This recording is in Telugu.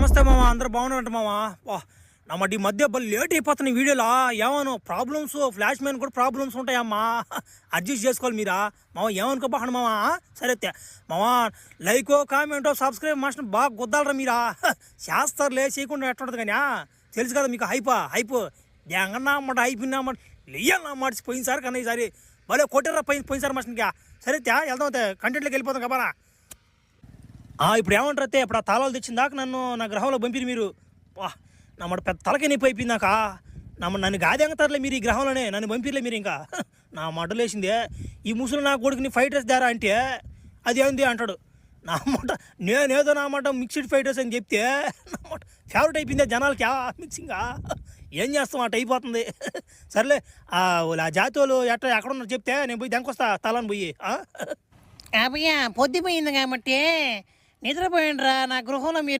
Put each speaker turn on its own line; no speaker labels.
నమస్తే మామ, అందరూ బాగున్నారంట మామ. వా ఈ మధ్య లేట్ అయిపోతున్నాయి వీడియోలో. ఏమను ప్రాబ్లమ్స్, ఫ్లాష్ మ్యాన్ కూడా ప్రాబ్లమ్స్ ఉంటాయమ్మా, అడ్జస్ట్ చేసుకోవాలి మీరా మామ. ఏమనుకోబాకండి మామ. సరే మామ, లైకో కామెంటో సబ్స్క్రైబ్ మాస్టర్ బాగా గుద్దాలరా మీరా. చేస్తారులే, చేయకుండా ఎట్టుంటుంది కానీ తెలుసు కదా మీకు. హైప్ ఎంగన్నా అన్నమాట, అయిపోయినామాట లేయన్నా మాట. పోయినసారి కన్నా ఈసారి భలే కొట్టారా పోయినసారి మాస్టర్గా. సరే వెళ్దాం, కంటెంట్లోకి వెళ్ళిపోతాం కదా. ఇప్పుడు ఏమంటారు అయితే, ఇప్పుడు ఆ తాళాలు తెచ్చిన దాకా నన్ను నా గ్రహంలో పంపిరు మీరు. వా నమ్మడ పెద్ద తలకి నొప్పి అయిపోయింది నాక. నన్ను గాదెంగతారులే మీరు ఈ గ్రహంలోనే, నన్ను పంపిర్లే మీరు. ఇంకా నా మడ్డలు వేసిందే ఈ ముసలు నా కొడుకుని ఫ్రైడ్ రైస్ దారా అంటే అది ఏంది అంటాడు. నా మాట నేనేదో నా మాట మిక్స్డ్ ఫ్రైడ్ రైస్ అని చెప్తే నా మాట ఫేవరెట్ అయిపోయింది జనాలకి. మిక్సింగా ఏం చేస్తాం, అటు అయిపోతుంది. సర్లే ఆ జాతి వాళ్ళు ఎక్కడ ఉన్నారు చెప్తే నేను పోయి దానికొస్తా తలని పోయి.
అబ్బయ్యా పొద్దుపోయింది కాబట్టి నిద్రపోయిండ్రా. నా గృహంలో మీరు